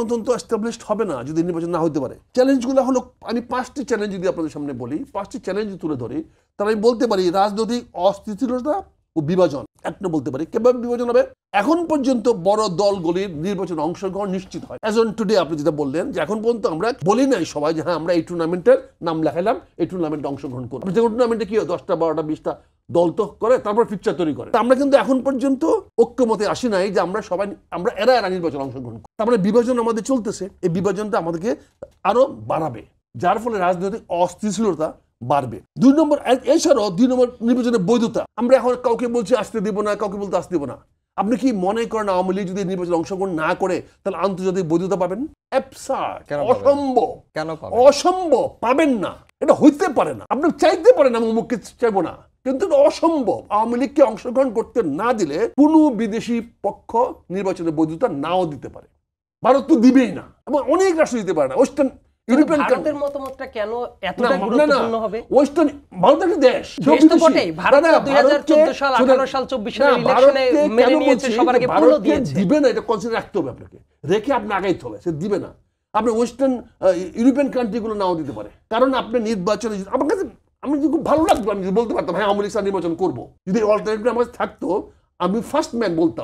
গণতন্ত্র এস্টাবলিশড হবে না যদি নির্বাচন না হতে পারে। চ্যালেঞ্জগুলো হলো, আমি 5টি চ্যালেঞ্জ যদি আপনাদের সামনে বলি, 5টি চ্যালেঞ্জ তুলে ধরি, তাহলে আমি বলতে পারি রাজনৈতিক অস্থিতিশীলতা ও বিভাজন। একটা বলতে পারি কিভাবে বিভাজন হবে। এখন পর্যন্ত বড় দলগুলির নির্বাচনে অংশগ্রহণ নিশ্চিত হয়। অ্যাজ অন টুডে আপনি যেটা বললেন যে এখন পর্যন্ত আমরা বলি নাই সবাই যে হ্যাঁ আমরা এই টুর্নামেন্টের নাম লেখাইলাম, এই টুর্নামেন্টে অংশগ্রহণ করবো। যে টুর্নামেন্টে কি হয় 10টা 12টা 20টা দল তো করে, তারপর ফিকচার তৈরি করে। আমরা কিন্তু এখন পর্যন্ত ঐক্যমতে আসি নাই যে আমরা সবাই এরা নির্বাচন অংশগ্রহণ করি। তার মানে বিভাজন আমাদের চলতেছে, এই বিভাজনটা আমাদেরকে আরো বাড়াবে, যার ফলে রাজনৈতিক অস্থিতিশীলতা বাড়বে। 2 নম্বর, এছাড়াও 2 নম্বর নির্বাচনের বৈধতা। আমরা এখন কাউকে বলছি আসতে দিব না, কাউকে বলতে আসতে দিব না। আপনি কি মনে করেন আওয়ামী লীগ যদি নির্বাচনে অংশগ্রহণ না করে তাহলে আন্তর্জাতিক বৈধতা পাবেন? অসম্ভব। কেন পাবেন? অসম্ভব, পাবেন না, এটা হইতে পারে না। আপনি চাইতে পারেন আমি অমুককে চাইবো না, কিন্তু এটা অসম্ভব। আওয়ামী লীগকে অংশগ্রহণ করতে না দিলে কোনো বিদেশি পক্ষ নির্বাচনের বৈধতা নাও দিতে পারে। ভারত তো দিবেই না, এবং অনেক রাষ্ট্র দিতে পারে না। ওয়েস্টার্ন ইউরোপিয়ান ভারতের মতামতটা কেন এতটা গুরুত্বপূর্ণ হবে? ওয়েস্টার্ন ভারত একটা দেশ, দেশ তো বটেই। ভারত 2014 সাল 18 সাল 24 সালের ইলেকশনে মেনে নিয়েছে, সবার আগে ফুলও দিয়েছে। দিবে না, এটা কনসিডার রাখতে হবে আপনাকে, রেখে আপনি আগাইতে হবে। সে দিবে না, আপনি ওয়েস্টার্ন ইউরোপিয়ান কান্ট্রিগুলো নাও দিতে পারে। কারণ আপনি নির্বাচনে আমার কাছে আমি খুব ভালো লাগতো, আমি বলতে পারতাম হ্যাঁ আওয়ামী লীগ নির্বাচন করবো। যদি অল্টারনেটিভ আমার কাছে থাকতো আমি ফার্স্ট ম্যান বলতাম।